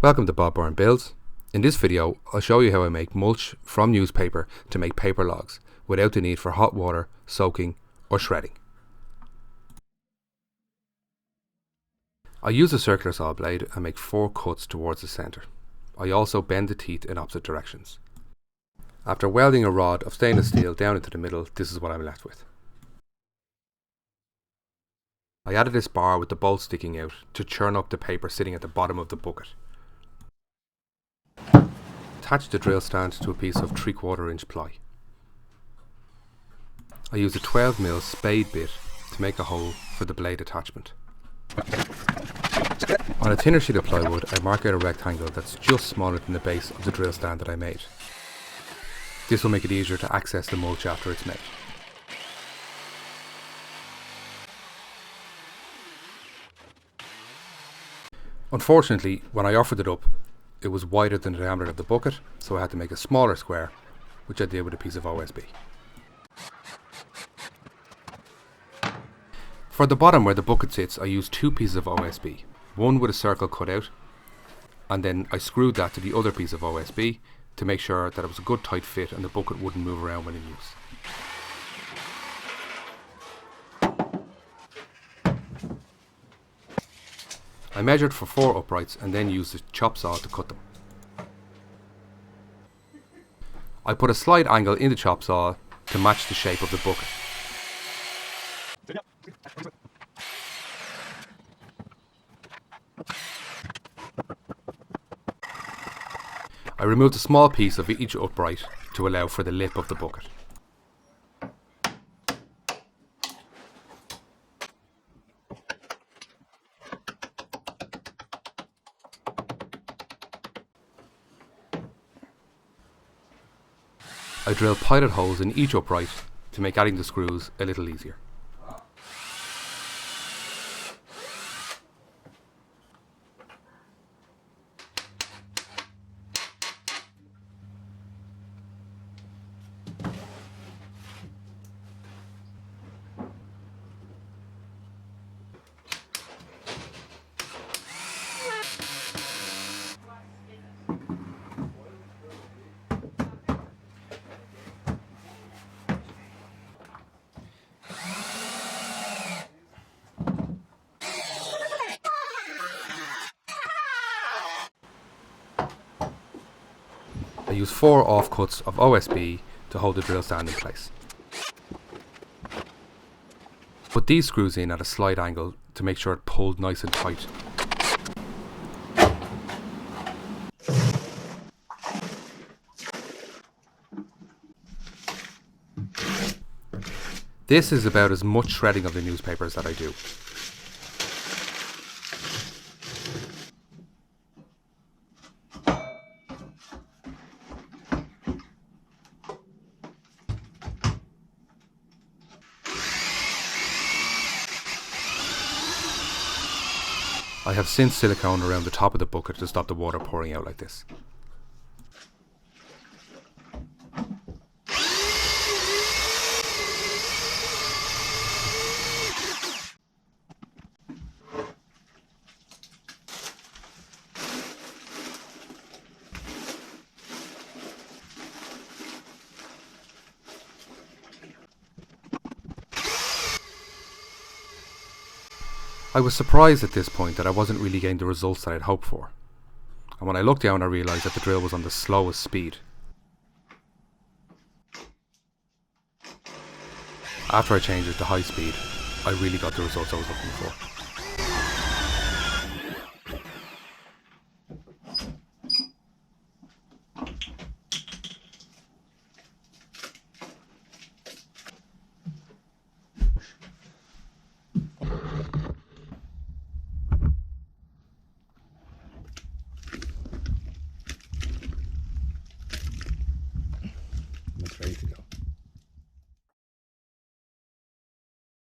Welcome to Bob Byrne Builds. In this video I'll show you how I make mulch from newspaper to make paper logs without the need for hot water, soaking or shredding. I use a circular saw blade and make 4 cuts towards the centre. I also bend the teeth in opposite directions. After welding a rod of stainless steel down into the middle, this is what I'm left with. I added this bar with the bolt sticking out to churn up the paper sitting at the bottom of the bucket. Attach the drill stand to a piece of 3/4 inch ply. I use a 12mm spade bit to make a hole for the blade attachment. On a thinner sheet of plywood, I mark out a rectangle that's just smaller than the base of the drill stand that I made. This will make it easier to access the mulch after it's made. Unfortunately, when I offered it up, it was wider than the diameter of the bucket, so I had to make a smaller square, which I did with a piece of OSB. For the bottom where the bucket sits, I used 2 pieces of OSB, one with a circle cut out, and then I screwed that to the other piece of OSB to make sure that it was a good tight fit and the bucket wouldn't move around when in use. I measured for 4 uprights and then used a chop saw to cut them. I put a slide angle in the chop saw to match the shape of the bucket. I removed a small piece of each upright to allow for the lip of the bucket. I drill pilot holes in each upright to make adding the screws a little easier. I use 4 offcuts of OSB to hold the drill stand in place. Put these screws in at a slight angle to make sure it pulled nice and tight. This is about as much shredding of the newspapers that I do. I have cinched silicone around the top of the bucket to stop the water pouring out like this. I was surprised at this point that I wasn't really getting the results that I'd hoped for, and when I looked down I realised that the drill was on the slowest speed. After I changed it to high speed, I really got the results I was looking for.